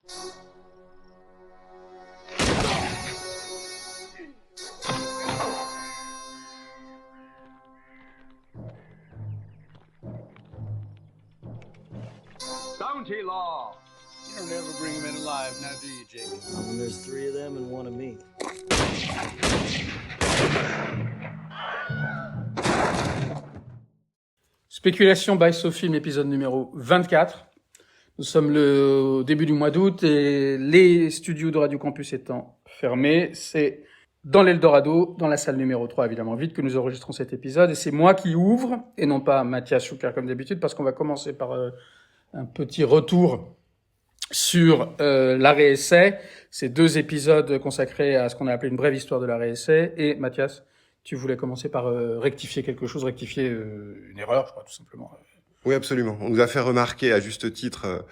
Bounty law. You don't ever bring him in alive, now do you, Jamie? Not when there's 3 of them and 1 of me. Spéculation by Sofilm, épisode numéro 24. Nous sommes au début du mois d'août et les studios de Radio Campus étant fermés, c'est dans l'Eldorado, dans la salle numéro 3, évidemment, vite que nous enregistrons cet épisode. Et c'est moi qui ouvre, et non pas Mathias Schucker comme d'habitude, parce qu'on va commencer par un petit retour sur l'arrêt essai. C'est 2 épisodes consacrés à ce qu'on a appelé une brève histoire de l'arrêt essai. Et Mathias, tu voulais commencer par rectifier quelque chose, rectifier une erreur, je crois, tout simplement. Oui, absolument. On nous a fait remarquer à juste titre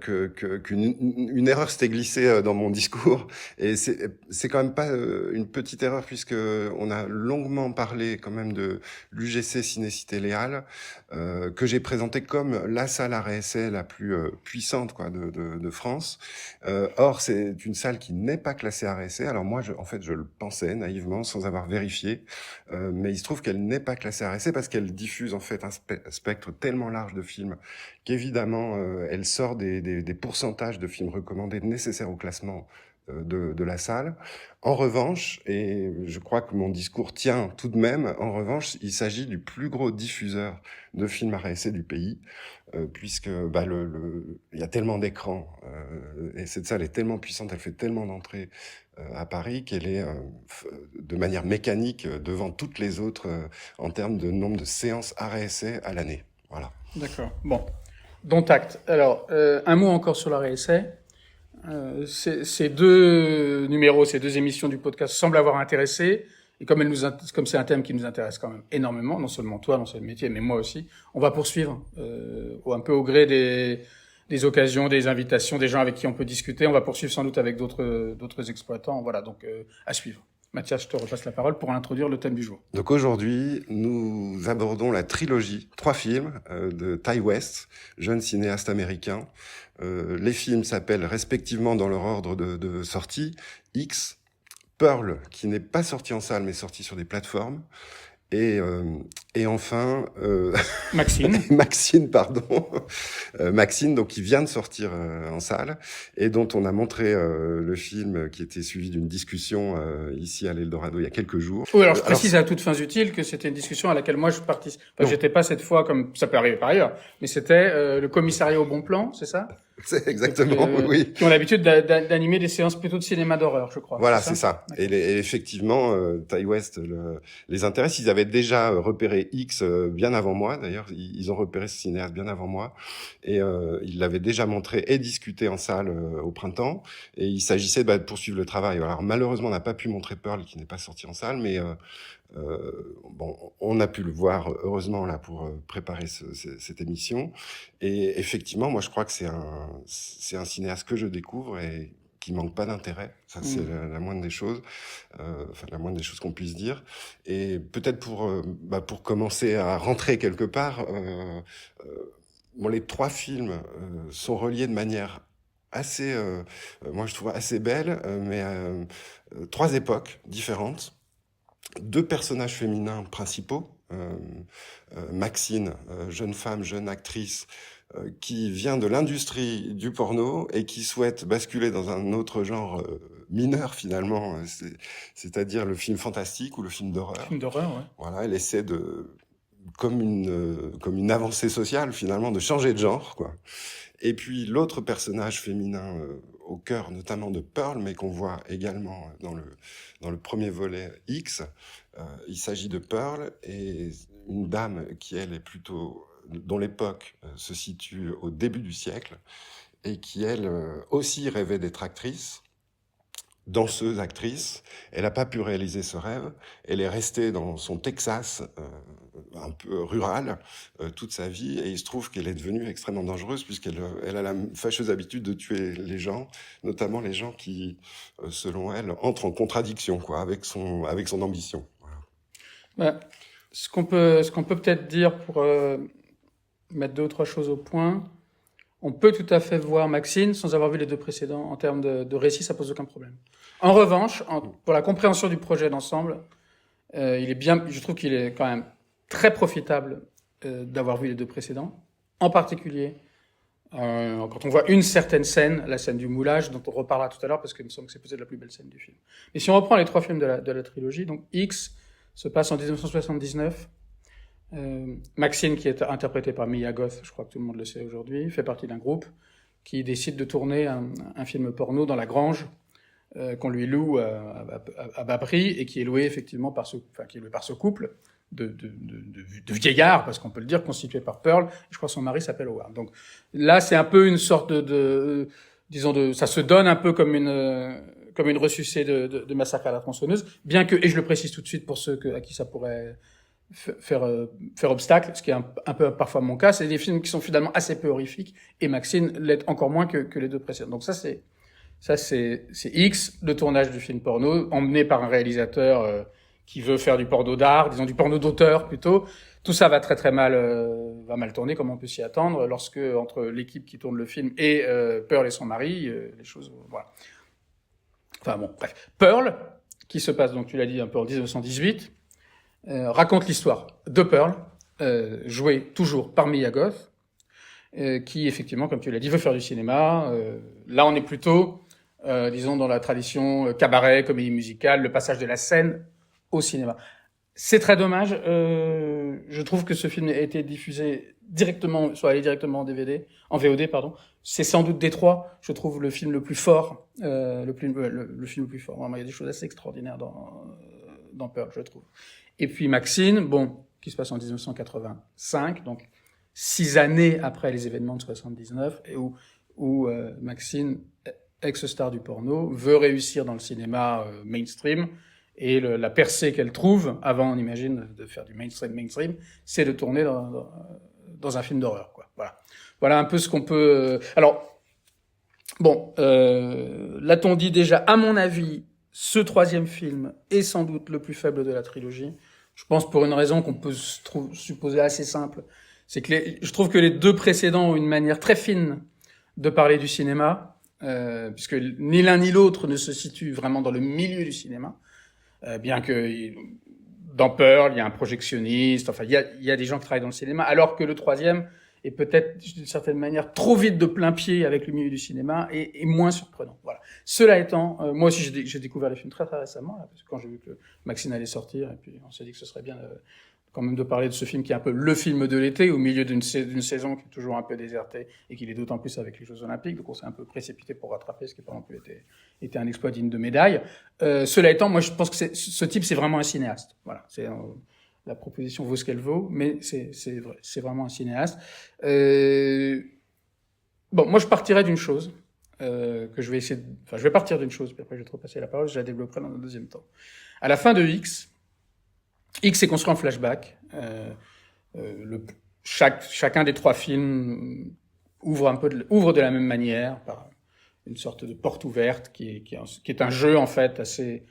qu'une erreur s'était glissée dans mon discours, et c'est quand même pas une petite erreur, puisque on a longuement parlé quand même de l'UGC Ciné-Cité Léal, que j'ai présenté comme la salle arrêt essai la plus puissante de France. Or, c'est une salle qui n'est pas classée arrêt essai. Alors moi, je le pensais naïvement, sans avoir vérifié, mais il se trouve qu'elle n'est pas classée arrêt essai parce qu'elle diffuse en fait un spectre tellement large de films qu'évidemment elle sort des pourcentages de films recommandés nécessaires au classement de la salle. En revanche, et je crois que mon discours tient tout de même, en revanche, il s'agit du plus gros diffuseur de films arrêt essai du pays, puisque il y a tellement d'écrans, et cette salle est tellement puissante, elle fait tellement d'entrées à Paris qu'elle est de manière mécanique devant toutes les autres en termes de nombre de séances arrêt essai à l'année. Voilà. D'accord. Bon. Dont acte. Alors, un mot encore sur l'arrêt essai. Ces 2 numéros, ces 2 émissions du podcast semblent avoir intéressé. Et comme c'est un thème qui nous intéresse quand même énormément, non seulement toi, non seulement le métier, mais moi aussi, on va poursuivre un peu au gré des occasions, des invitations, des gens avec qui on peut discuter. On va poursuivre sans doute avec d'autres exploitants. Voilà, donc à suivre. Mathias, je te repasse la parole pour introduire le thème du jour. Donc aujourd'hui, nous abordons la trilogie, 3 films de Ti West, jeune cinéaste américain. Les films s'appellent respectivement dans leur ordre de sortie, X, Pearl, qui n'est pas sorti en salle mais sorti sur des plateformes, et enfin Maxine. Maxine, donc qui vient de sortir en salle et dont on a montré le film qui était suivi d'une discussion ici à l'Eldorado il y a quelques jours. Oui, alors je précise à toutes fins utiles que c'était une discussion à laquelle moi je participe. Enfin, j'étais pas cette fois, comme ça peut arriver par ailleurs, mais c'était le commissariat au bon plan, c'est ça? C'est exactement, oui. Qui ont l'habitude d'animer des séances plutôt de cinéma d'horreur, je crois. Voilà, c'est ça. Et effectivement, Ti West les intéresse. Ils avaient déjà repéré X bien avant moi. D'ailleurs, ils ont repéré ce cinéaste bien avant moi. Et ils l'avaient déjà montré et discuté en salle au printemps. Et il s'agissait de poursuivre le travail. Alors malheureusement, on n'a pas pu montrer Pearl, qui n'est pas sorti en salle, mais on a pu le voir heureusement là pour préparer cette émission. Et effectivement, moi je crois que c'est un cinéaste que je découvre et qui manque pas d'intérêt. Ça c'est la moindre des choses, la moindre des choses qu'on puisse dire. Et peut-être pour commencer à rentrer quelque part, les 3 films sont reliés de manière assez, moi je trouve assez belle, mais 3 époques différentes. 2 personnages féminins principaux, Maxine, jeune femme, jeune actrice, qui vient de l'industrie du porno et qui souhaite basculer dans un autre genre mineur finalement, c'est-à-dire le film fantastique ou le film d'horreur. Film d'horreur, ouais. Voilà, elle essaie comme une avancée sociale finalement, de changer de genre, quoi. Et puis l'autre personnage féminin au cœur notamment de Pearl, mais qu'on voit également dans le premier volet X, il s'agit de Pearl et une dame qui elle est plutôt, dont l'époque se situe au début du siècle et qui elle aussi rêvait d'être actrice. Danseuse, actrice, elle n'a pas pu réaliser ce rêve. Elle est restée dans son Texas, un peu rural, toute sa vie, et il se trouve qu'elle est devenue extrêmement dangereuse puisqu'elle a la fâcheuse habitude de tuer les gens, notamment les gens qui, selon elle, entrent en contradiction, avec son ambition. Voilà. Ce qu'on peut peut-être dire pour mettre 2 ou 3 choses au point. on peut tout à fait voir Maxine sans avoir vu les deux précédents. En termes de récit, ça pose aucun problème. En revanche, pour la compréhension du projet d'ensemble, je trouve qu'il est quand même très profitable d'avoir vu les deux précédents. En particulier, quand on voit une certaine scène, la scène du moulage, dont on reparlera tout à l'heure, parce qu'il me semble que c'est peut-être la plus belle scène du film. Mais si on reprend les 3 films de la trilogie, donc X se passe en 1979. Maxine, qui est interprétée par Mia Goth, je crois que tout le monde le sait aujourd'hui, fait partie d'un groupe qui décide de tourner un film porno dans la grange qu'on lui loue à bas prix et qui est loué effectivement par ce couple de vieillards, parce qu'on peut le dire, constitué par Pearl. Je crois que son mari s'appelle Howard. Donc là, c'est un peu une sorte ça se donne un peu comme une ressucée de Massacre à la tronçonneuse, bien que, et je le précise tout de suite pour ceux à qui ça pourrait faire obstacle, ce qui est un peu parfois mon cas, c'est des films qui sont finalement assez peu horrifiques, et Maxine l'est encore moins que les deux précédents. Donc ça c'est X, le tournage du film porno, emmené par un réalisateur qui veut faire du porno d'art, disons du porno d'auteur plutôt. Tout ça va très très mal, va mal tourner, comme on peut s'y attendre, lorsque entre l'équipe qui tourne le film et Pearl et son mari, les choses, voilà. Enfin bon, bref. Pearl, qui se passe, donc tu l'as dit, un peu en 1918, raconte l'histoire de Pearl, jouée toujours par Mia Goth, qui effectivement, comme tu l'as dit, veut faire du cinéma. Là, on est plutôt, disons, dans la tradition cabaret, comédie musicale, le passage de la scène au cinéma. C'est très dommage. Je trouve que ce film a été diffusé directement, soit allé directement en VOD, pardon. C'est sans doute des 3, je trouve, le film le plus fort, le film le plus fort. Vraiment, il y a des choses assez extraordinaires dans Pearl, je trouve. Et puis Maxine, bon, qui se passe en 1985, donc 6 années après les événements de 79, et où Maxine, ex-star du porno, veut réussir dans le cinéma mainstream, et la percée qu'elle trouve, avant, on imagine, de faire du mainstream, c'est de tourner dans un film d'horreur, quoi. Voilà un peu ce qu'on peut... Alors, bon, l'a-t-on dit déjà, à mon avis, ce 3e film est sans doute le plus faible de la trilogie. Je pense pour une raison qu'on peut supposer assez simple. C'est que je trouve que les 2 précédents ont une manière très fine de parler du cinéma, puisque ni l'un ni l'autre ne se situe vraiment dans le milieu du cinéma, bien que dans Pearl, il y a un projectionniste, enfin, il y a des gens qui travaillent dans le cinéma, alors que le 3e est peut-être, d'une certaine manière, trop vite de plein pied avec le milieu du cinéma et moins surprenant. Voilà. Cela étant, moi aussi, j'ai découvert les films très très récemment, là, parce que quand j'ai vu que Maxine allait sortir, et puis on s'est dit que ce serait bien quand même de parler de ce film qui est un peu le film de l'été, au milieu d'une saison qui est toujours un peu désertée, et qui l'est d'autant plus avec les Jeux Olympiques, donc on s'est un peu précipité pour rattraper, ce qui n'a pas non plus été un exploit digne de médaille. Cela étant, moi je pense que ce type, c'est vraiment un cinéaste. Voilà, la proposition vaut ce qu'elle vaut, mais c'est vrai, c'est vraiment un cinéaste. Bon, moi je partirais d'une chose, que je vais essayer je vais partir d'une chose, puis après je vais te repasser la parole, je la développerai dans un deuxième temps. À la fin de X est construit en flashback. Chacun des 3 films ouvre de la même manière, par une sorte de porte ouverte, qui est un jeu, en fait, assez...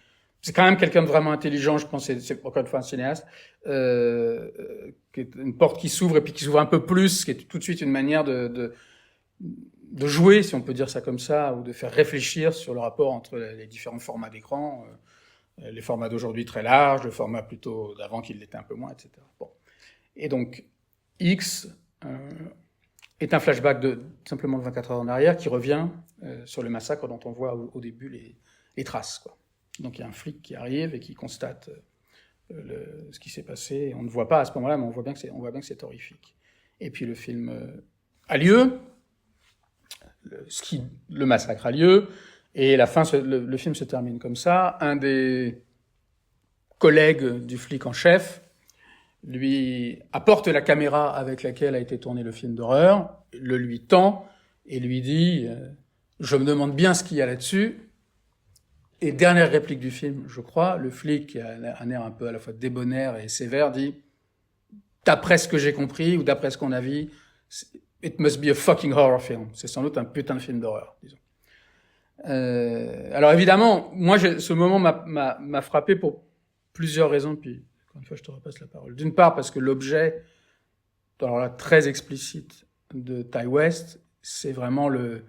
C'est quand même quelqu'un de vraiment intelligent, je pense, c'est encore une fois un cinéaste, qui est une porte qui s'ouvre et puis qui s'ouvre un peu plus, qui est tout de suite une manière de jouer, si on peut dire ça comme ça, ou de faire réfléchir sur le rapport entre les différents formats d'écran, les formats d'aujourd'hui très larges, le format plutôt d'avant qui l'était un peu moins, etc. Bon. Et donc, X est un flashback simplement de 24 heures en arrière qui revient sur le massacre dont on voit au début les traces, quoi. Donc il y a un flic qui arrive et qui constate ce qui s'est passé. Et on ne voit pas à ce moment-là, mais on voit bien que c'est horrifique. Et puis le film a lieu, le massacre a lieu, et la fin, le film se termine comme ça. Un des collègues du flic en chef lui apporte la caméra avec laquelle a été tourné le film d'horreur, le lui tend et lui dit « Je me demande bien ce qu'il y a là-dessus ». Et dernière réplique du film, je crois, le flic, qui a un air un peu à la fois débonnaire et sévère, dit « D'après ce que j'ai compris, ou d'après ce qu'on a vu, it must be a fucking horror film. » C'est sans doute un putain de film d'horreur, disons. Alors évidemment, moi, ce moment m'a frappé pour plusieurs raisons, puis encore une fois, je te repasse la parole. D'une part, parce que l'objet, alors là, très explicite, de Ti West, c'est vraiment le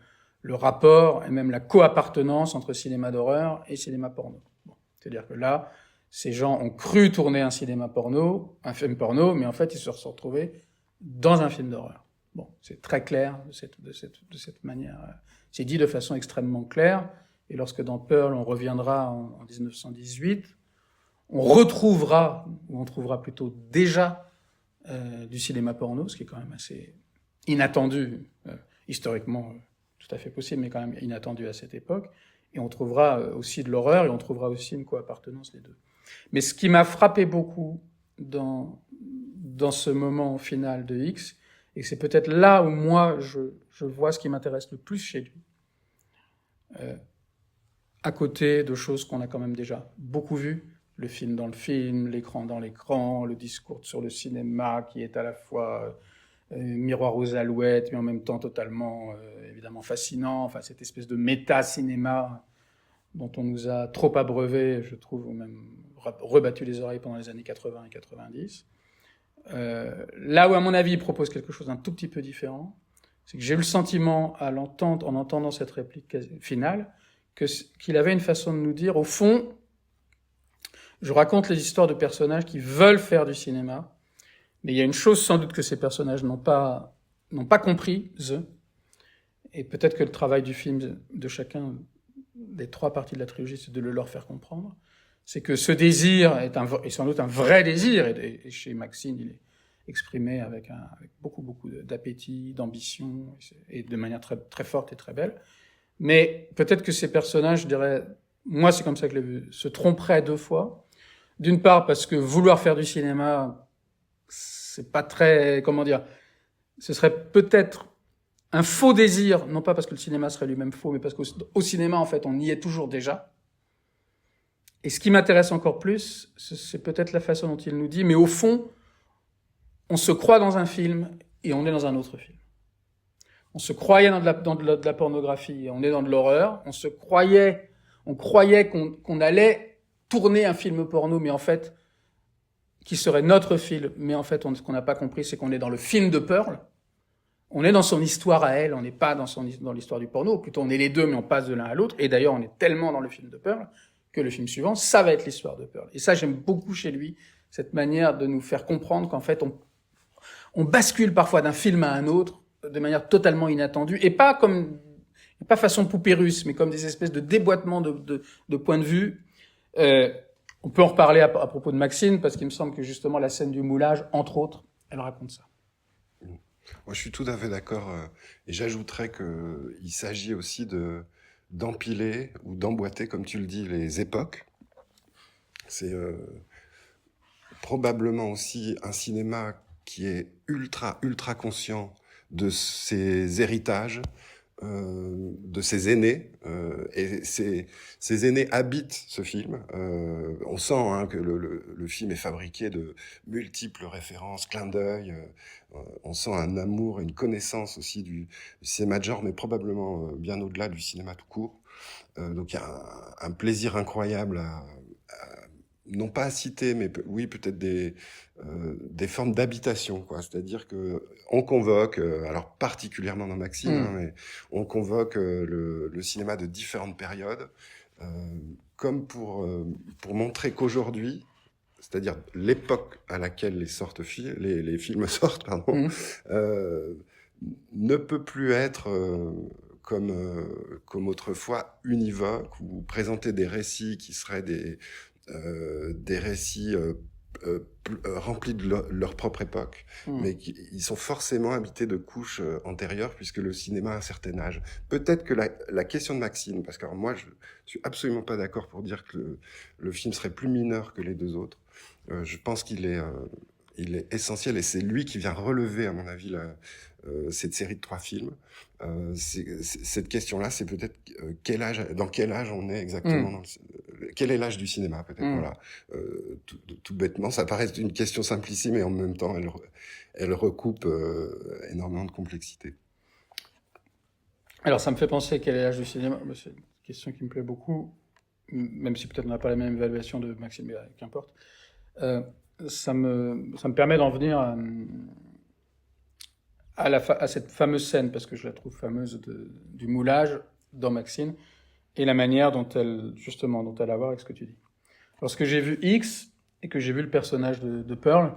rapport et même la co-appartenance entre cinéma d'horreur et cinéma porno. Bon. C'est-à-dire que là, ces gens ont cru tourner un cinéma porno, un film porno, mais en fait, ils se sont retrouvés dans un film d'horreur. Bon, c'est très clair de cette manière. C'est dit de façon extrêmement claire. Et lorsque dans Pearl, on reviendra en 1918, on retrouvera, ou on trouvera plutôt déjà du cinéma porno, ce qui est quand même assez inattendu, historiquement tout à fait possible, mais quand même inattendu à cette époque. Et on trouvera aussi de l'horreur, et on trouvera aussi une co-appartenance, les deux. Mais ce qui m'a frappé beaucoup dans ce moment final de X, et c'est peut-être là où moi je vois ce qui m'intéresse le plus chez lui, à côté de choses qu'on a quand même déjà beaucoup vues, le film dans le film, l'écran dans l'écran, le discours sur le cinéma qui est à la fois miroir aux alouettes, mais en même temps totalement évidemment fascinant, enfin cette espèce de méta-cinéma dont on nous a trop abreuvé, je trouve, ou même rebattu les oreilles pendant les années 80 et 90. Là où, à mon avis, il propose quelque chose d'un tout petit peu différent, c'est que j'ai eu le sentiment, en entendant cette réplique finale, qu'il avait une façon de nous dire, au fond, je raconte les histoires de personnages qui veulent faire du cinéma, mais il y a une chose sans doute que ces personnages n'ont pas comprise, et peut-être que le travail du film de chacun des trois parties de la trilogie, c'est de le leur faire comprendre, c'est que ce désir est sans doute un vrai désir, et chez Maxine, il est exprimé avec beaucoup d'appétit, d'ambition, et de manière très, très forte et très belle. Mais peut-être que ces personnages, je dirais, moi c'est comme ça que je l'ai vu, se tromperaient deux fois. D'une part parce que vouloir faire du cinéma, c'est pas très, comment dire, ce serait peut-être un faux désir, non pas parce que le cinéma serait lui-même faux, mais parce qu'au cinéma, en fait, on y est toujours déjà. Et ce qui m'intéresse encore plus, c'est peut-être la façon dont il nous dit, mais au fond, on se croit dans un film et on est dans un autre film. On se croyait dans de la pornographie et on est dans de l'horreur. On croyait qu'on allait tourner un film porno, mais en fait, qui serait notre film, mais en fait, ce qu'on n'a pas compris, c'est qu'on est dans le film de Pearl. On est dans son histoire à elle, on n'est pas dans l'histoire du porno. Plutôt, on est les deux, mais on passe de l'un à l'autre. Et d'ailleurs, on est tellement dans le film de Pearl que le film suivant, ça va être l'histoire de Pearl. Et ça, j'aime beaucoup chez lui, cette manière de nous faire comprendre qu'en fait, on bascule parfois d'un film à un autre de manière totalement inattendue, et pas façon poupée russe, mais comme des espèces de déboîtements de points de vue. On peut en reparler à propos de Maxine, parce qu'il me semble que justement la scène du moulage, entre autres, elle raconte ça. Moi, je suis tout à fait d'accord, et j'ajouterais qu'il s'agit aussi d'empiler ou d'emboîter, comme tu le dis, les époques. C'est probablement aussi un cinéma qui est ultra conscient de ses héritages, de ses aînés, et ces aînés habitent ce film. On sent que le film est fabriqué de multiples références, clins d'œil. On sent un amour, une connaissance aussi du cinéma de genre, mais probablement bien au-delà du cinéma tout court. Donc il y a un plaisir incroyable non pas à citer, mais oui, peut-être des formes d'habitation, quoi. C'est-à-dire que on convoque, alors particulièrement dans Maxime, mais on convoque le cinéma de différentes périodes, comme pour montrer qu'aujourd'hui, c'est-à-dire l'époque à laquelle les films sortent, pardon, ne peut plus être comme autrefois univoque, ou présenter des récits qui seraient des récits remplis de leur propre époque, mais ils sont forcément habités de couches antérieures, puisque le cinéma a un certain âge. Peut-être que la question de Maxine, parce que moi je suis absolument pas d'accord pour dire que le film serait plus mineur que les deux autres. Je pense qu'il est essentiel, et c'est lui qui vient relever, à mon avis, cette série de 3 films. Cette question-là, c'est peut-être dans quel âge on est exactement, quel est l'âge du cinéma, peut-être. Voilà. Tout bêtement, ça paraît une question simplissime, mais en même temps, elle recoupe énormément de complexité. Alors, ça me fait penser quel est l'âge du cinéma. C'est une question qui me plaît beaucoup, même si peut-être on n'a pas la même évaluation de Maxime, mais qu'importe. Ça me permet d'en venir à cette fameuse scène, parce que je la trouve fameuse, du moulage dans Maxine, et la manière dont elle a à voir avec ce que tu dis. Lorsque j'ai vu X, et que j'ai vu le personnage de Pearl,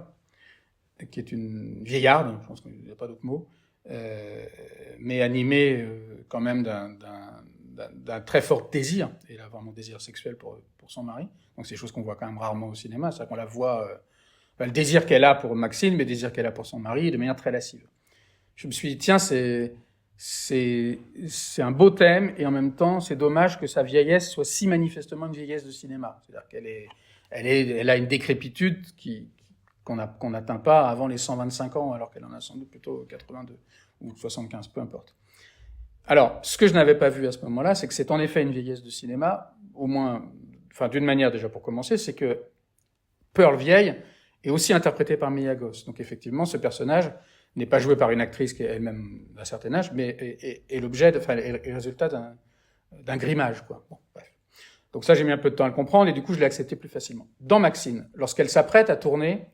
qui est une vieillarde, je pense qu'il n'y a pas d'autre mot, mais animée quand même d'un très fort désir, et là vraiment désir sexuel pour son mari. Donc c'est des choses qu'on voit quand même rarement au cinéma, c'est-à-dire qu'on la voit, le désir qu'elle a pour Maxine, mais le désir qu'elle a pour son mari, de manière très lascive. Je me suis dit, tiens, c'est un beau thème, et en même temps, c'est dommage que sa vieillesse soit si manifestement une vieillesse de cinéma. C'est-à-dire elle a une décrépitude qu'on n'atteint pas avant les 125 ans, alors qu'elle en a sans doute plutôt 82 ou 75, peu importe. Alors, ce que je n'avais pas vu à ce moment-là, c'est que c'est en effet une vieillesse de cinéma, au moins, enfin d'une manière déjà pour commencer, c'est que Pearl vieille est aussi interprétée par Mia Goth. Donc effectivement, ce personnage n'est pas joué par une actrice qui est elle-même d'un certain âge, mais est l'objet, est le résultat d'un grimage, quoi. Bon, bref. Donc ça, j'ai mis un peu de temps à le comprendre, et du coup, je l'ai accepté plus facilement. Dans Maxine, lorsqu'elle s'apprête à tourner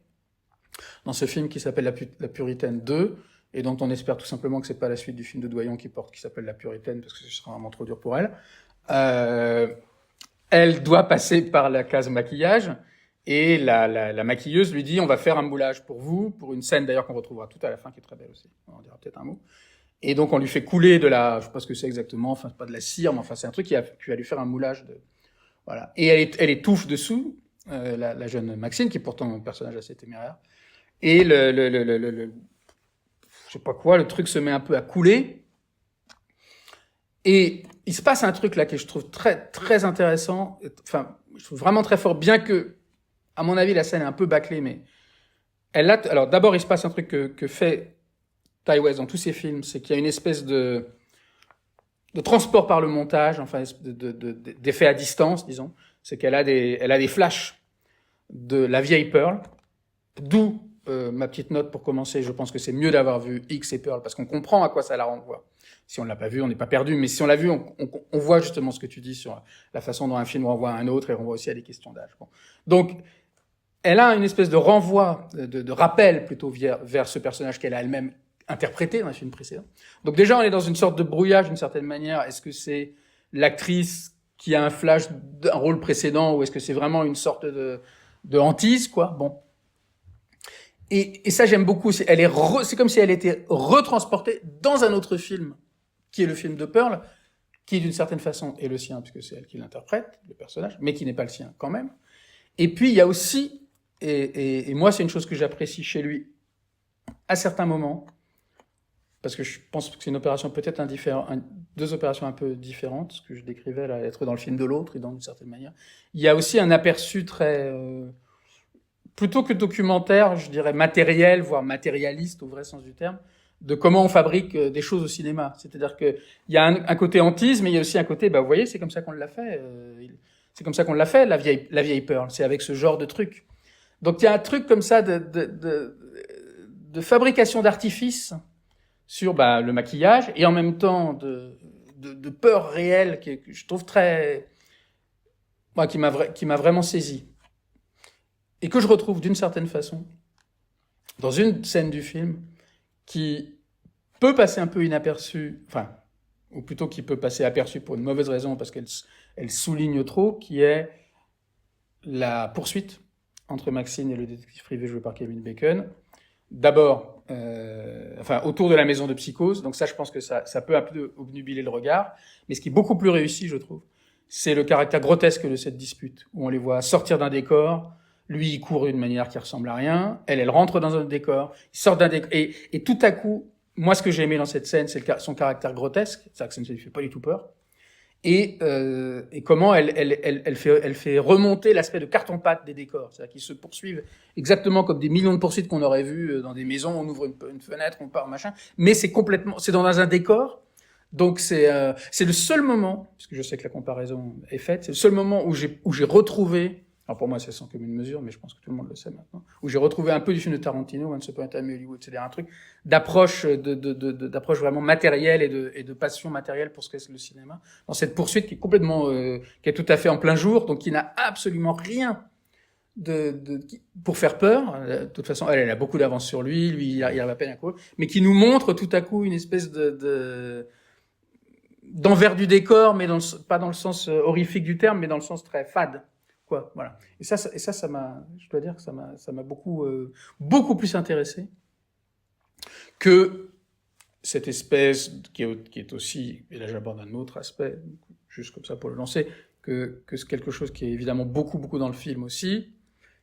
dans ce film qui s'appelle La Puritaine 2, et dont on espère tout simplement que c'est pas la suite du film de Doyon qui s'appelle La Puritaine, parce que ce sera vraiment trop dur pour elle, elle doit passer par la case maquillage, et la maquilleuse lui dit, on va faire un moulage pour vous, pour une scène d'ailleurs qu'on retrouvera tout à la fin, qui est très belle aussi, on en dira peut-être un mot. Et donc on lui fait couler je sais pas ce que c'est exactement, enfin c'est pas de la cire, mais enfin c'est un truc qui va lui faire un moulage voilà. Et elle étouffe dessous, la jeune Maxine, qui est pourtant un personnage assez téméraire, et je sais pas quoi, le truc se met un peu à couler, et il se passe un truc là que je trouve très, très intéressant, enfin, je trouve vraiment très fort, bien que, à mon avis, la scène est un peu bâclée, mais alors d'abord, il se passe un truc que fait Ti West dans tous ses films, c'est qu'il y a une espèce de transport par le montage, enfin, d'effet à distance, disons, c'est qu'elle a des flashs de la vieille Pearl, d'où ma petite note pour commencer, je pense que c'est mieux d'avoir vu X et Pearl, parce qu'on comprend à quoi ça la renvoie. Si on l'a pas vu, on n'est pas perdu, mais si on l'a vu, on voit justement ce que tu dis sur la façon dont un film renvoie à un autre, et renvoie aussi à des questions d'âge. Bon. Donc, elle a une espèce de renvoi, de rappel plutôt vers ce personnage qu'elle a elle-même interprété dans le film précédent. Donc déjà, on est dans une sorte de brouillage d'une certaine manière. Est-ce que c'est l'actrice qui a un flash d'un rôle précédent, ou est-ce que c'est vraiment une sorte de hantise, quoi? Bon. Et ça, j'aime beaucoup. C'est comme si elle était retransportée dans un autre film, qui est le film de Pearl, qui d'une certaine façon est le sien, puisque c'est elle qui l'interprète, le personnage, mais qui n'est pas le sien quand même. Et puis, il y a aussi, et moi, c'est une chose que j'apprécie chez lui à certains moments, parce que je pense que c'est une opération peut-être deux opérations un peu différentes, ce que je décrivais là, être dans le film de l'autre, et dans une certaine manière. Il y a aussi un aperçu très, plutôt que documentaire, je dirais matériel, voire matérialiste au vrai sens du terme, de comment on fabrique des choses au cinéma. C'est-à-dire que il y a un côté hantise, mais il y a aussi un côté, vous voyez, c'est comme ça qu'on l'a fait. C'est comme ça qu'on l'a fait, la vieille Pearl. C'est avec ce genre de truc. Donc il y a un truc comme ça de fabrication d'artifices sur le maquillage, et en même temps de peur réelle que je trouve qui m'a vraiment saisi. Et que je retrouve d'une certaine façon dans une scène du film qui peut passer un peu inaperçue, ou plutôt qui peut passer aperçue pour une mauvaise raison, parce qu'elle souligne trop, qui est la poursuite entre Maxine et le détective privé joué par Kevin Bacon. D'abord, autour de la maison de psychose. Donc ça, je pense que ça peut un peu obnubiler le regard. Mais ce qui est beaucoup plus réussi, je trouve, c'est le caractère grotesque de cette dispute, où on les voit sortir d'un décor. Lui, il court d'une manière qui ressemble à rien. Elle rentre dans un décor. Il sort d'un décor. Et tout à coup, moi, ce que j'ai aimé dans cette scène, c'est son caractère grotesque. C'est-à-dire que ça ne lui fait pas du tout peur. Et comment elle fait remonter l'aspect de carton-pâte des décors. C'est-à-dire qu'ils se poursuivent exactement comme des millions de poursuites qu'on aurait vues dans des maisons. On ouvre une fenêtre, on part, machin. Mais c'est dans un décor. Donc c'est le seul moment, puisque je sais que la comparaison est faite, c'est le seul moment où j'ai retrouvé, alors pour moi c'est sans commune mesure, mais je pense que tout le monde le sait maintenant, où j'ai retrouvé un peu du film de Tarantino, Once Upon a Time in Hollywood, c'est-à-dire un truc d'approche d'approche vraiment matérielle et de passion matérielle pour ce qu'est le cinéma, dans cette poursuite qui est complètement qui est tout à fait en plein jour, donc qui n'a absolument rien pour faire peur. De toute façon, elle a beaucoup d'avance sur lui. Lui, il arrive à peine à courir, mais qui nous montre tout à coup une espèce d'envers du décor, mais pas dans le sens horrifique du terme, mais dans le sens très fade, quoi. Voilà. Et ça m'a, je dois dire que ça m'a beaucoup plus intéressé que cette espèce qui est aussi, et là j'aborde un autre aspect, juste comme ça pour le lancer, que c'est quelque chose qui est évidemment beaucoup dans le film aussi,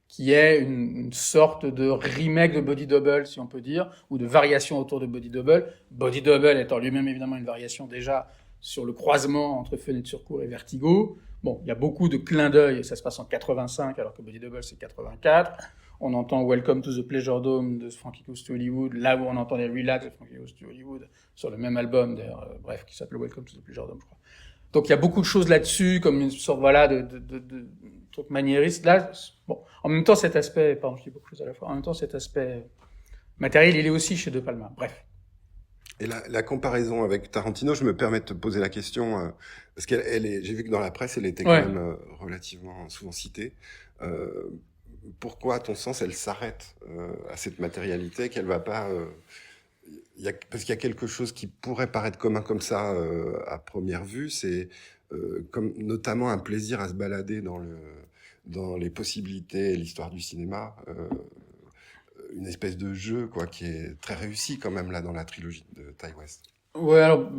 qui est une sorte de remake de Body Double, si on peut dire, ou de variation autour de Body Double. Body Double étant lui-même évidemment une variation déjà sur le croisement entre Fenêtre sur Cour et Vertigo. Bon, il y a beaucoup de clins d'œil, ça se passe en 85, alors que Body Double c'est 84. On entend Welcome to the Pleasure Dome de Frankie Goes to Hollywood, là où on entend les Relax de Frankie Goes to Hollywood, sur le même album d'ailleurs, bref, qui s'appelle Welcome to the Pleasure Dome, je crois. Donc il y a beaucoup de choses là-dessus, comme une sorte de truc maniériste. Là, bon, en même temps cet aspect, pardon, je dis beaucoup de choses à la fois. En même temps cet aspect matériel, il est aussi chez De Palma. Bref. Et la comparaison avec Tarantino, je me permets de te poser la question parce j'ai vu que dans la presse, elle était quand même relativement souvent citée. Pourquoi, à ton sens, elle s'arrête à cette matérialité, qu'elle va pas parce qu'il y a quelque chose qui pourrait paraître commun comme ça à première vue, c'est comme notamment un plaisir à se balader dans les possibilités et l'histoire du cinéma, une espèce de jeu quoi qui est très réussi quand même là dans la trilogie de Ti West. Ouais, alors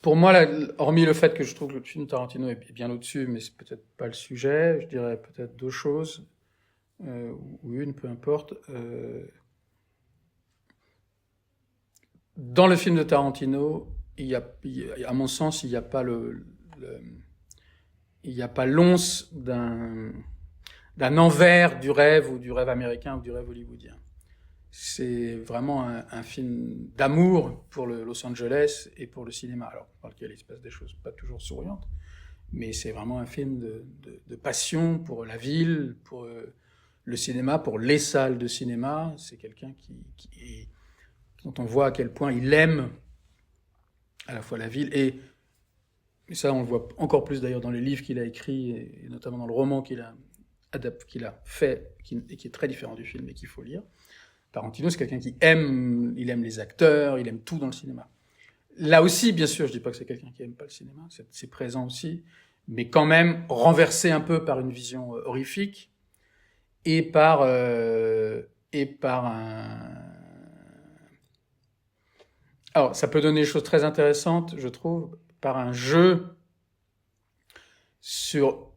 pour moi, là, hormis le fait que je trouve que le film Tarantino est bien au-dessus, mais c'est peut-être pas le sujet, je dirais peut-être deux choses, ou une, peu importe. Dans le film de Tarantino, à mon sens, il n'y a pas il n'y a pas l'once d'un envers du rêve, ou du rêve américain, ou du rêve hollywoodien. C'est vraiment un film d'amour pour Los Angeles et pour le cinéma, alors dans lequel il se passe des choses pas toujours souriantes, mais c'est vraiment un film de passion pour la ville, pour le cinéma, pour les salles de cinéma. C'est quelqu'un dont on voit à quel point il aime à la fois la ville, et ça on le voit encore plus d'ailleurs dans les livres qu'il a écrits, et notamment dans le roman qu'il a fait, et qui est très différent du film et qu'il faut lire. Tarantino, c'est quelqu'un il aime les acteurs, il aime tout dans le cinéma. Là aussi, bien sûr, je dis pas que c'est quelqu'un qui aime pas le cinéma, c'est présent aussi, mais quand même renversé un peu par une vision horrifique, et par alors, ça peut donner des choses très intéressantes, je trouve, par un jeu sur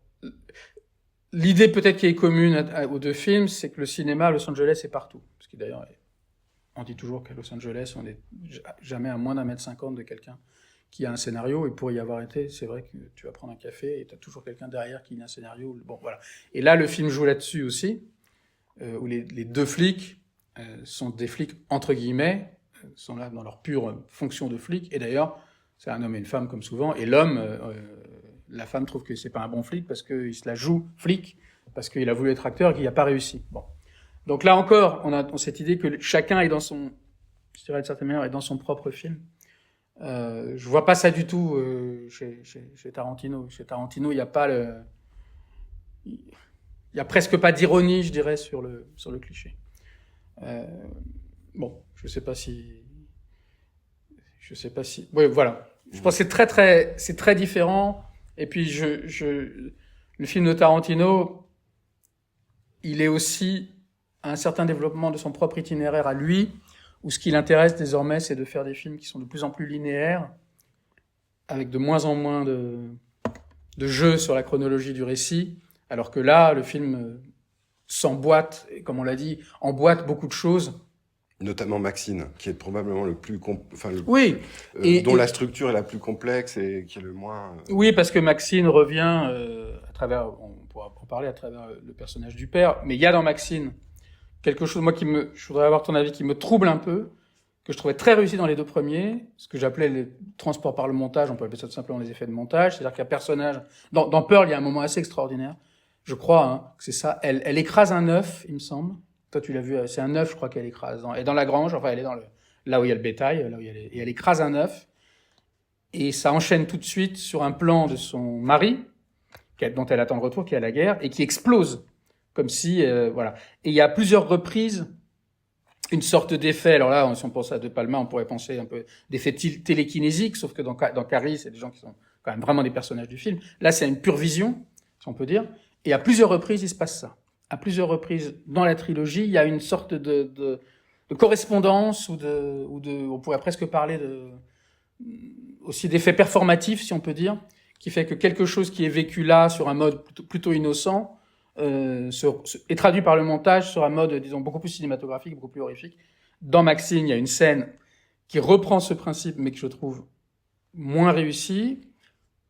l'idée peut-être qui est commune aux deux films, c'est que le cinéma à Los Angeles est partout. Parce que d'ailleurs, on dit toujours qu'à Los Angeles, on n'est jamais à moins d'1,50 m de quelqu'un qui a un scénario, et pour y avoir été, c'est vrai que tu vas prendre un café et tu as toujours quelqu'un derrière qui a un scénario. Bon, voilà. Et là, le film joue là-dessus aussi, où les deux flics sont des flics entre guillemets, sont là dans leur pure fonction de flic, et d'ailleurs, c'est un homme et une femme comme souvent, et l'homme, la femme trouve que c'est pas un bon flic parce qu'il se la joue flic, parce qu'il a voulu être acteur et qu'il n'a pas réussi. Bon. Donc là encore, on a cette idée que chacun est dans son, je dirais de certaine manière, est dans son propre film. Je vois pas ça du tout chez Tarantino. Chez Tarantino, il y a pas il y a presque pas d'ironie, je dirais, sur le cliché. Bon, je sais pas si, oui, voilà. Je pense que c'est très différent. Et puis le film de Tarantino, il est aussi un certain développement de son propre itinéraire à lui, où ce qui l'intéresse désormais, c'est de faire des films qui sont de plus en plus linéaires, avec de moins en moins de jeux sur la chronologie du récit, alors que là, le film s'emboîte, et comme on l'a dit, emboîte beaucoup de choses. Notamment Maxine, qui est probablement le plus oui, dont la structure est la plus complexe et qui est le moins. Oui, parce que Maxine revient à travers, on pourra en parler à travers le personnage du père, mais il y a dans Maxine quelque chose, moi je voudrais avoir ton avis, qui me trouble un peu, que je trouvais très réussi dans les deux premiers, ce que j'appelais les transports par le montage, on peut appeler ça tout simplement les effets de montage, c'est-à-dire qu'il y a un personnage, dans Pearl, il y a un moment assez extraordinaire, je crois, que c'est ça, elle écrase un œuf, il me semble. Toi, tu l'as vu, c'est un œuf, je crois qu'elle écrase. Et dans la grange, enfin, elle est là où il y a le bétail, et elle écrase un œuf. Et ça enchaîne tout de suite sur un plan de son mari, dont elle attend le retour, qui est à la guerre, et qui explose comme si voilà. Et il y a plusieurs reprises une sorte d'effet. Alors là, si on pense à De Palma, on pourrait penser un peu d'effet télékinésique, sauf que dans Carrie, c'est des gens qui sont quand même vraiment des personnages du film. Là, c'est une pure vision, si on peut dire. Et à plusieurs reprises, il se passe ça. À plusieurs reprises dans la trilogie, il y a une sorte de correspondance ou on pourrait presque parler aussi d'effet performatif, si on peut dire, qui fait que quelque chose qui est vécu là sur un mode plutôt innocent est traduit par le montage sur un mode, disons, beaucoup plus cinématographique, beaucoup plus horrifique. Dans Maxine, il y a une scène qui reprend ce principe, mais que je trouve moins réussi,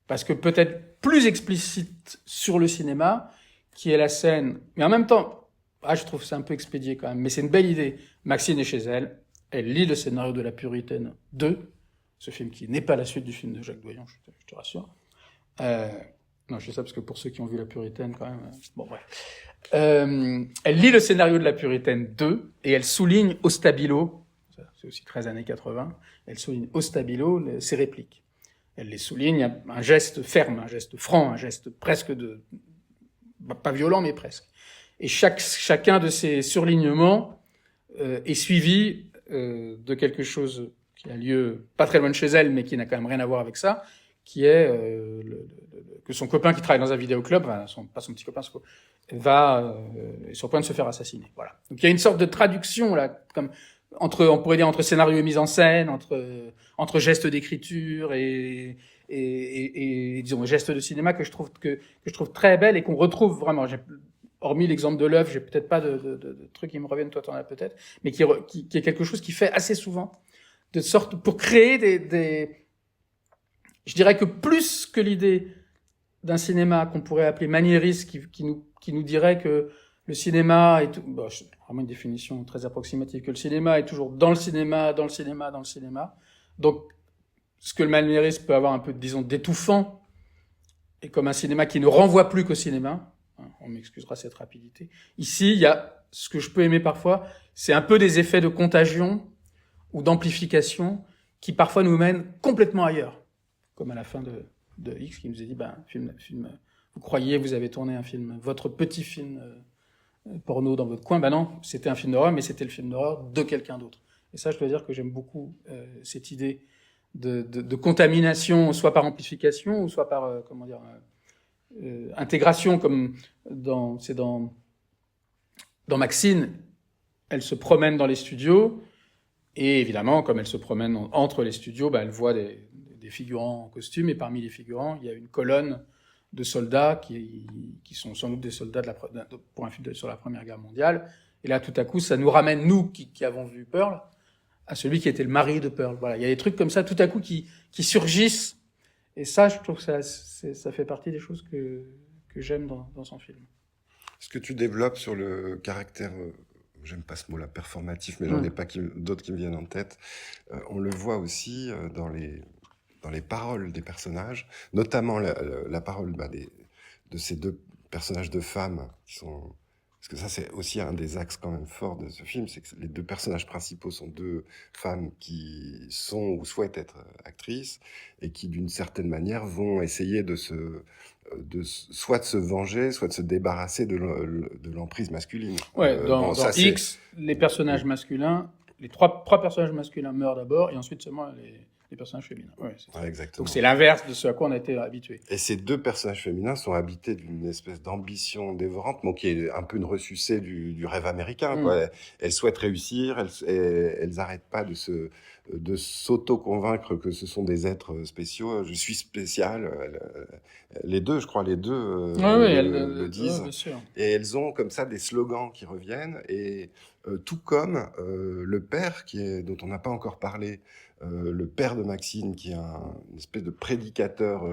parce que peut-être plus explicite sur le cinéma, qui est la scène, mais en même temps, je trouve que c'est un peu expédié quand même, mais c'est une belle idée. Maxine est chez elle, elle lit le scénario de La Puritaine 2, ce film qui n'est pas la suite du film de Jacques Doyon, je te rassure. Non, je dis ça parce que pour ceux qui ont vu La Puritaine, quand même, bon bref. Elle lit le scénario de La Puritaine 2, et elle souligne au stabilo, c'est aussi 13 années 80, elle souligne au stabilo ses répliques. Elle les souligne, un geste ferme, un geste franc, un geste presque pas violent, mais presque. Et chacun de ces surlignements est suivi de quelque chose qui a lieu pas très loin de chez elle, mais qui n'a quand même rien à voir avec ça, qui est que son copain qui travaille dans un vidéoclub, pas son petit copain, est sur le point de se faire assassiner. Voilà. Donc il y a une sorte de traduction là, comme on pourrait dire entre scénario et mise en scène, entre gestes d'écriture et disons gestes de cinéma que je trouve très belle et qu'on retrouve vraiment. Hormis l'exemple de l'œuvre, j'ai peut-être pas de trucs qui me reviennent, toi t'en as peut-être, mais qui est quelque chose qui fait assez souvent, de sorte pour créer je dirais que plus que l'idée d'un cinéma qu'on pourrait appeler maniériste, qui nous dirait que le cinéma est vraiment une définition très approximative, que le cinéma est toujours dans le cinéma, dans le cinéma, dans le cinéma. Donc, ce que le maniérisme peut avoir un peu, disons, d'étouffant, et comme un cinéma qui ne renvoie plus qu'au cinéma, on m'excusera cette rapidité. Ici, il y a ce que je peux aimer parfois, c'est un peu des effets de contagion ou d'amplification qui parfois nous mènent complètement ailleurs. Comme à la fin de X qui nous a dit, film, vous croyez, vous avez tourné un film, votre petit film porno dans votre coin. Non, c'était un film d'horreur, mais c'était le film d'horreur de quelqu'un d'autre. Et ça, je dois dire que j'aime beaucoup cette idée de contamination, soit par amplification, ou soit par, intégration, comme dans Maxine, elle se promène dans les studios, et évidemment, comme elle se promène entre les studios, elle voit des figurants en costume, et parmi les figurants, il y a une colonne de soldats qui sont sans doute des soldats pour un film sur la Première Guerre mondiale. Et là, tout à coup, ça nous ramène, nous, qui avons vu Pearl, à celui qui était le mari de Pearl. Voilà, il y a des trucs comme ça, tout à coup, qui surgissent. Et ça, je trouve que ça fait partie des choses que j'aime dans son film. Ce que tu développes sur le caractère, j'aime pas ce mot-là, performatif, mais j'en ai pas d'autres qui me viennent en tête. On le voit aussi dans les paroles des personnages, notamment la parole de ces deux personnages de femmes qui sont... Parce que ça, c'est aussi un des axes quand même forts de ce film, c'est que les deux personnages principaux sont deux femmes qui sont ou souhaitent être actrices et qui, d'une certaine manière, vont essayer soit de se venger, soit de se débarrasser de l'emprise masculine. Ouais, dans X, les personnages masculins, les trois personnages masculins meurent d'abord et ensuite seulement les personnages féminins. Ouais, exactement. Donc c'est l'inverse de ce à quoi on a été habitué. Et ces deux personnages féminins sont habités d'une espèce d'ambition dévorante, qui est un peu une ressucée du rêve américain. Quoi. Elles souhaitent réussir, elles n'arrêtent pas de s'auto-convaincre que ce sont des êtres spéciaux. Je suis spécial. Les deux le disent. Bien sûr. Et elles ont comme ça des slogans qui reviennent. Et tout comme le père, dont on n'a pas encore parlé, le père de Maxine, qui est une espèce de prédicateur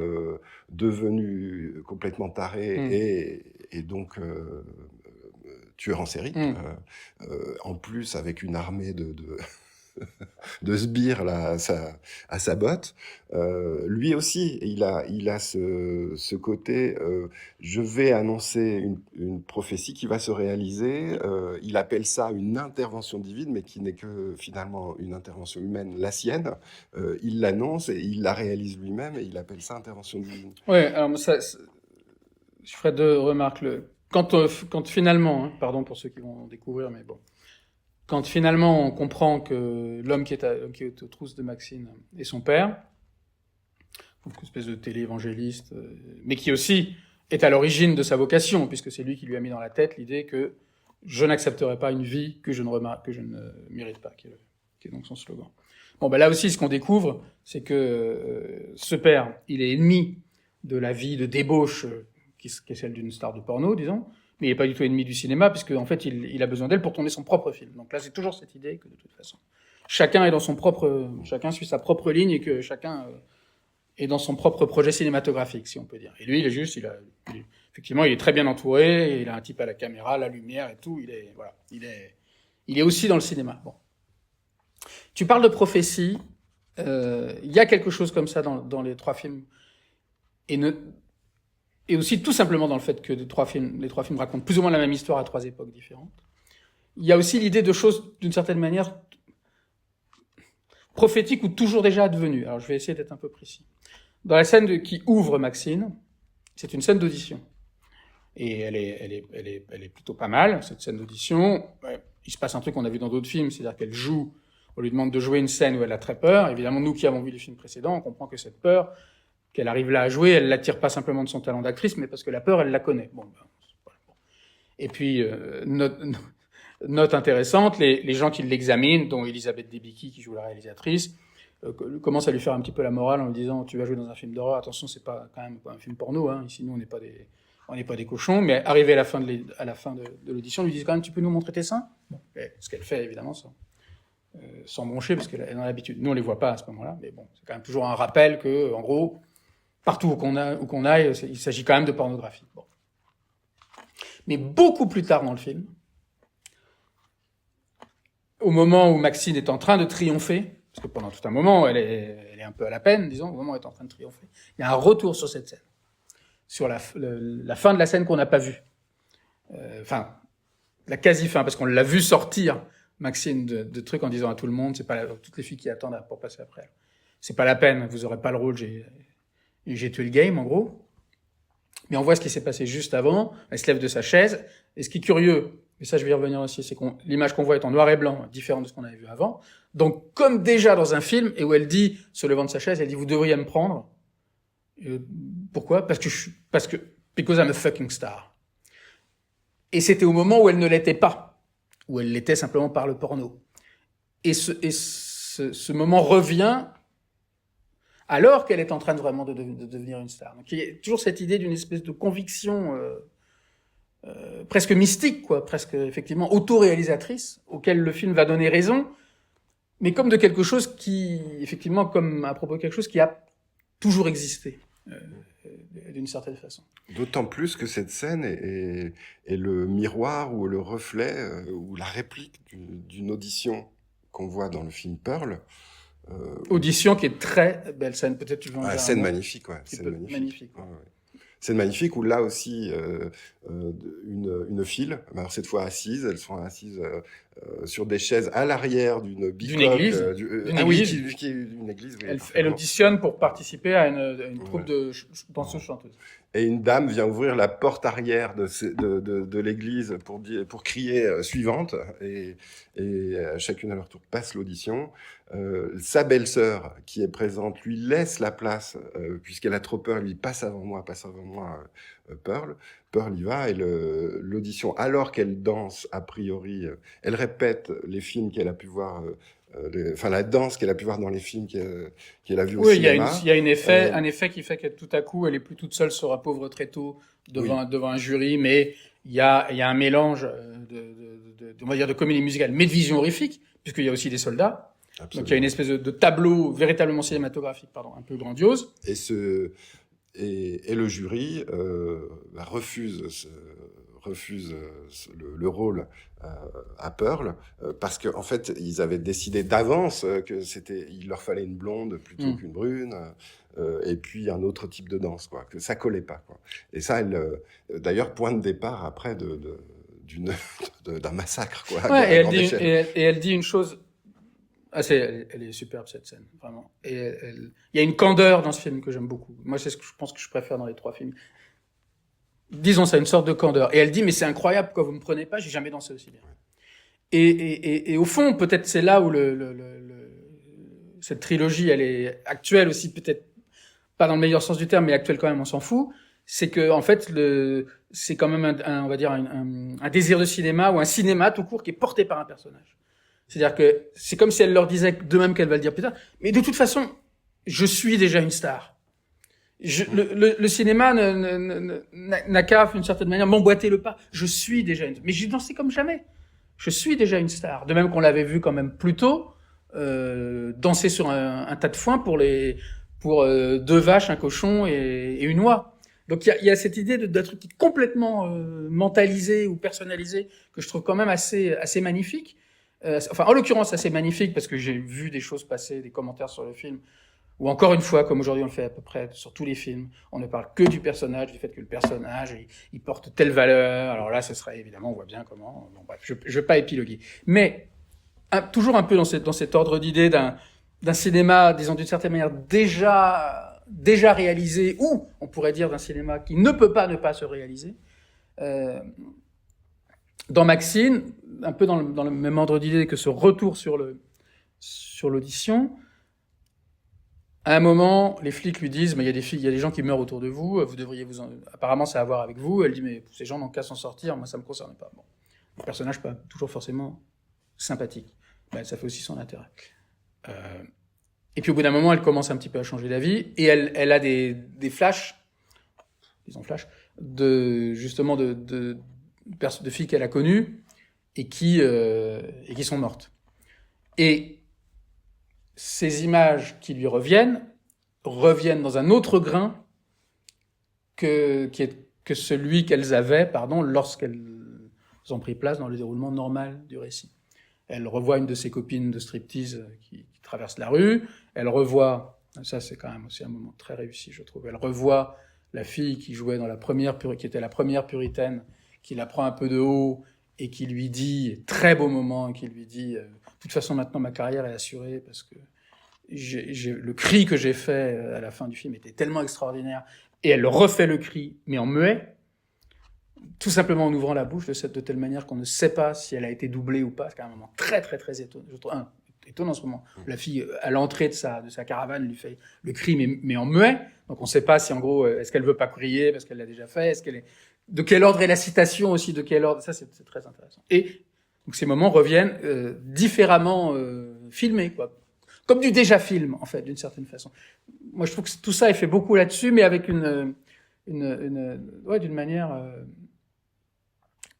devenu complètement taré et donc tueur en série, en plus avec une armée de sbires là, à sa botte. Lui aussi, il a ce côté, je vais annoncer une prophétie qui va se réaliser. Il appelle ça une intervention divine, mais qui n'est que finalement une intervention humaine, la sienne. Il l'annonce et il la réalise lui-même et il appelle ça intervention divine. Ouais, alors je ferai deux remarques. quand finalement, hein, pardon pour ceux qui vont découvrir, mais bon, quand finalement on comprend que l'homme qui est aux trousses de Maxine est son père, donc une espèce de télé-évangéliste, mais qui aussi est à l'origine de sa vocation, puisque c'est lui qui lui a mis dans la tête l'idée que je n'accepterai pas une vie que je ne mérite pas, qui est donc son slogan. Bon, ben là aussi, ce qu'on découvre, c'est que ce père, il est ennemi de la vie de débauche qui est celle d'une star de porno, disons, mais il n'est pas du tout ennemi du cinéma, puisque en fait, il a besoin d'elle pour tourner son propre film. Donc là, c'est toujours cette idée que de toute façon, chacun suit sa propre ligne et que chacun est dans son propre projet cinématographique, si on peut dire. Et lui, il est juste, effectivement, il est très bien entouré, il a un type à la caméra, la lumière et tout, il est aussi dans le cinéma. Bon. Tu parles de prophétie, il y a quelque chose comme ça dans les trois films, et aussi tout simplement dans le fait que les trois films racontent plus ou moins la même histoire à trois époques différentes. Il y a aussi l'idée de choses, d'une certaine manière, prophétiques ou toujours déjà advenues. Alors je vais essayer d'être un peu précis. Dans la scène qui ouvre Maxine, c'est une scène d'audition. Et elle est plutôt pas mal, cette scène d'audition. Ouais, il se passe un truc qu'on a vu dans d'autres films, c'est-à-dire qu'elle joue, on lui demande de jouer une scène où elle a très peur. Évidemment, nous qui avons vu les films précédents, on comprend que cette peur, qu'elle arrive là à jouer, elle l'attire pas simplement de son talent d'actrice, mais parce que la peur, elle la connaît. Bon, voilà. Et puis, note intéressante, les gens qui l'examinent, dont Elisabeth Debicki, qui joue la réalisatrice, commencent à lui faire un petit peu la morale en lui disant « Tu vas jouer dans un film d'horreur, attention, c'est pas quand même pas un film porno, hein. Ici, nous, on n'est pas des cochons. » Mais arrivé à la fin de l'audition, lui disent quand même « Tu peux nous montrer tes seins ?» Bon, ce qu'elle fait, évidemment, sans broncher, parce qu'elle a l'habitude. Nous, on les voit pas à ce moment-là, mais bon, c'est quand même toujours un rappel que, en gros, partout où qu'on aille, il s'agit quand même de pornographie. Bon. Mais beaucoup plus tard dans le film, au moment où Maxine est en train de triompher, parce que pendant tout un moment, elle est un peu à la peine, disons, au moment où elle est en train de triompher, il y a un retour sur cette scène, sur la fin de la scène qu'on n'a pas vue. Enfin, la quasi-fin, parce qu'on l'a vu sortir, Maxine, de trucs en disant à tout le monde, c'est pas toutes les filles qui attendent pour passer après elle. C'est pas la peine, vous aurez pas le rôle, j'ai tué le game, en gros. Mais on voit ce qui s'est passé juste avant, elle se lève de sa chaise, et ce qui est curieux, et ça je vais y revenir aussi, c'est que l'image qu'on voit est en noir et blanc, différente de ce qu'on avait vu avant. Donc, comme déjà dans un film, et où elle dit, se levant de sa chaise, elle dit, vous devriez me prendre. Pourquoi? Because I'm a fucking star. Et c'était au moment où elle ne l'était pas, où elle l'était simplement par le porno. Et ce moment revient alors qu'elle est en train vraiment de devenir une star. Donc il y a toujours cette idée d'une espèce de conviction presque mystique, quoi, presque effectivement autoréalisatrice, auquel le film va donner raison, mais comme de quelque chose qui, effectivement, comme à propos de quelque chose qui a toujours existé, d'une certaine façon. D'autant plus que cette scène est le miroir ou le reflet ou la réplique d'une audition qu'on voit dans le film Pearl. Audition qui est très belle scène, peut-être tu veux en dire un scène mot. magnifique, ouais. Scène Magnifique. Ouais, ouais. Scène magnifique où là aussi une file, alors cette fois assise, elles sont assises sur des chaises à l'arrière d'une bicoque, église. D'une église. Qui est une église. Oui, elle auditionne pour participer à une troupe de danseuses-chanteuses. Et une dame vient ouvrir la porte arrière de l'église pour crier suivante, et chacune à leur tour passe l'audition. Sa belle-sœur qui est présente lui laisse la place puisqu'elle a trop peur, lui passe avant moi, Pearl y va, et l'audition, alors qu'elle danse a priori, elle répète les films qu'elle a pu voir, la danse qu'elle a pu voir dans les films qu'elle a vu au cinéma. Oui, il y a un effet qui fait que tout à coup, elle est plus toute seule sur un pauvre tréteau devant un jury, mais il y a un mélange on va dire de comédie musicale, mais de vision horrifique, puisqu'il y a aussi des soldats. Absolument. Donc il y a une espèce de tableau véritablement cinématographique, un peu grandiose. Et le jury refuse le rôle à Pearl parce qu'en fait ils avaient décidé d'avance que il leur fallait une blonde plutôt qu'une brune, et puis un autre type de danse, quoi, que ça collait pas, quoi. Et ça, d'ailleurs, point de départ après d'un massacre, quoi. Ouais, et elle dit une chose. Elle est superbe, cette scène, vraiment. Et il y a une candeur dans ce film que j'aime beaucoup. Moi, c'est ce que je pense que je préfère dans les trois films. disons ça, une sorte de candeur. Et elle dit, mais c'est incroyable, pourquoi vous me prenez pas, j'ai jamais dansé aussi bien. Et au fond, peut-être c'est là où cette trilogie, elle est actuelle aussi, peut-être pas dans le meilleur sens du terme, mais actuelle quand même, on s'en fout. C'est que, en fait, c'est quand même on va dire, un désir de cinéma ou un cinéma tout court qui est porté par un personnage. C'est-à-dire que c'est comme si elle leur disait d'eux-mêmes qu'elle va le dire plus tard. Mais de toute façon, je suis déjà une star. Le cinéma n'a qu'à, d'une certaine manière, m'emboîter le pas. Je suis déjà mais j'ai dansé comme jamais. Je suis déjà une star. De même qu'on l'avait vu quand même plus tôt, danser sur un tas de foin pour 2 vaches, un cochon et une oie. Donc il y a cette idée d'être complètement mentalisé ou personnalisé que je trouve quand même assez magnifique. En l'occurrence assez magnifique parce que j'ai vu des choses passer, des commentaires sur le film, ou encore une fois, comme aujourd'hui on le fait à peu près sur tous les films, on ne parle que du personnage, du fait que le personnage il porte telle valeur. Alors là, ce serait évidemment, on voit bien comment. Bon, bref, je vais pas épiloguer, mais toujours un peu dans cet ordre d'idée d'un cinéma, disons d'une certaine manière déjà réalisé, ou on pourrait dire d'un cinéma qui ne peut pas ne pas se réaliser. Dans Maxine, un peu dans le même ordre d'idée que ce retour sur l'audition, à un moment, les flics lui disent, mais il y a des gens qui meurent autour de vous, vous devriez apparemment ça a à voir avec vous. Elle dit, mais ces gens n'ont qu'à s'en sortir, moi ça me concerne pas. Bon, le personnage pas toujours forcément sympathique, ben, ça fait aussi son intérêt. Et puis au bout d'un moment, elle commence un petit peu à changer d'avis, et elle a des flashs, disons flashs, justement de filles qu'elle a connues et qui sont mortes. Et ces images qui lui reviennent dans un autre grain que celui qu'elles avaient, lorsqu'elles ont pris place dans le déroulement normal du récit. Elle revoit une de ses copines de striptease qui traverse la rue. Elle revoit, ça c'est quand même aussi un moment très réussi, je trouve. Elle revoit la fille qui jouait qui était la première puritaine, qui la prend un peu de haut et qui lui dit, très beau moment, qui lui dit, de toute façon maintenant ma carrière est assurée parce que le cri que j'ai fait à la fin du film était tellement extraordinaire. Et elle refait le cri, mais en muet, tout simplement en ouvrant la bouche de telle manière qu'on ne sait pas si elle a été doublée ou pas. C'est quand même un moment très très très étonnant. Je trouve étonnant en ce moment. La fille, à l'entrée de sa caravane, lui fait le cri, mais en muet. Donc on ne sait pas si en gros, est-ce qu'elle veut pas crier parce qu'elle l'a déjà fait, de quel ordre est la citation aussi, de quel ordre. Ça c'est très intéressant. Et donc ces moments reviennent différemment filmés, quoi. Comme du déjà film, en fait, d'une certaine façon. Moi, je trouve que tout ça est fait beaucoup là-dessus, mais avec d'une manière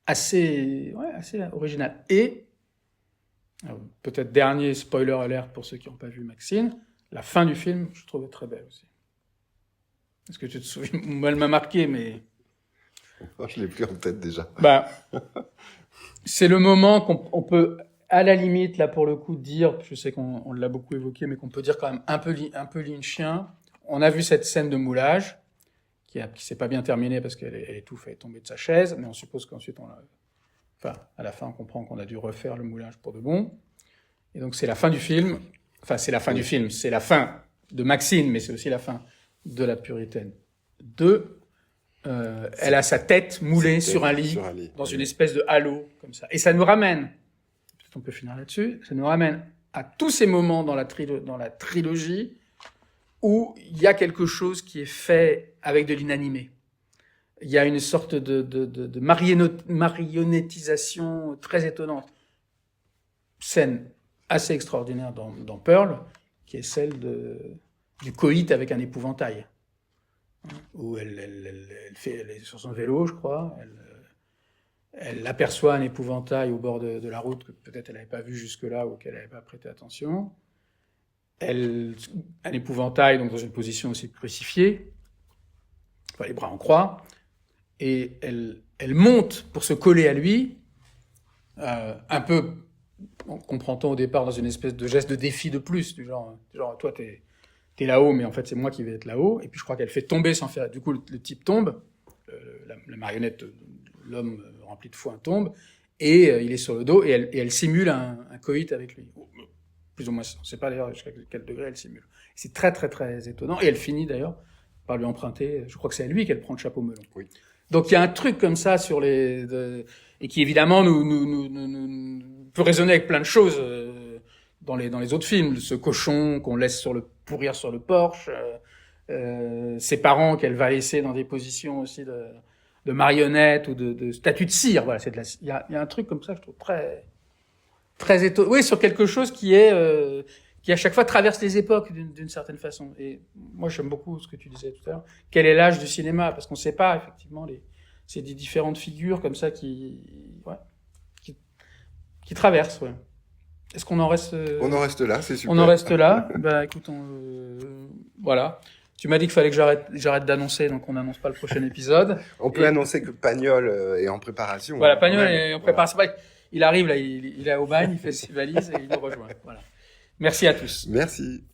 assez originale. Et, peut-être dernier spoiler alert pour ceux qui n'ont pas vu Maxine, la fin du film, je trouvais très belle aussi. Est-ce que tu te souviens? Moi, elle m'a marqué, mais... Je l'ai plus en tête déjà. C'est le moment qu'on peut... à la limite, là, pour le coup, dire, je sais qu'on l'a beaucoup évoqué, mais qu'on peut dire quand même un peu Lynchien. On a vu cette scène de moulage, qui s'est pas bien terminée parce qu'elle étouffe, elle est tombée de sa chaise, mais on suppose qu'ensuite à la fin, on comprend qu'on a dû refaire le moulage pour de bon. Et donc, c'est la fin du film. Enfin, c'est la fin du film. C'est la fin de Maxine, mais c'est aussi la fin de La Puritaine 2. Elle a sa tête moulée sur un lit, dans une espèce de halo, comme ça. Et ça nous ramène, on peut finir là-dessus, ça nous ramène à tous ces moments dans la trilogie où il y a quelque chose qui est fait avec de l'inanimé. Il y a une sorte de marionnettisation très étonnante. Scène assez extraordinaire dans Pearl, qui est celle du coït avec un épouvantail. Où elle est sur son vélo, je crois, elle aperçoit un épouvantail au bord de la route que peut-être elle n'avait pas vu jusque-là ou qu'elle n'avait pas prêté attention. Un épouvantail donc dans une position aussi crucifiée, les bras en croix, et elle monte pour se coller à lui, un peu, on comprend-on au départ dans une espèce de geste de défi de plus, du genre toi t'es là-haut, mais en fait c'est moi qui vais être là-haut, et puis je crois qu'elle fait tomber sans faire, du coup le type tombe, la marionnette, l'homme rempli de foin tombe, et il est sur le dos, et elle simule un coït avec lui. Plus ou moins, on ne sait pas d'ailleurs jusqu'à quel degré elle simule. C'est très très très étonnant, et elle finit d'ailleurs par lui emprunter, je crois que c'est à lui qu'elle prend le chapeau melon. Oui. Donc il y a un truc comme ça sur et qui évidemment peut résonner avec plein de choses dans les autres films. Ce cochon qu'on laisse pourrir sur le porche, ses parents qu'elle va laisser dans des positions aussi de marionnettes ou de statues de cire. Voilà, il y a un truc comme ça que je trouve très étonnant. Oui, sur quelque chose qui à chaque fois traverse les époques d'une certaine façon. Et moi, j'aime beaucoup ce que tu disais tout à l'heure. Quel est l'âge du cinéma? Parce qu'on ne sait pas, effectivement, c'est des différentes figures comme ça qui traversent. Ouais. Est-ce qu'on en reste On en reste là, c'est super. On en reste là. Bah, écoute, voilà. Tu m'as dit qu'il fallait que j'arrête d'annoncer, donc on n'annonce pas le prochain épisode. On peut annoncer que Pagnol est en préparation. Voilà, Pagnol est en préparation. Voilà. Il arrive là, il est au bagne, il fait ses valises et il nous rejoint. Voilà. Merci à tous. Merci.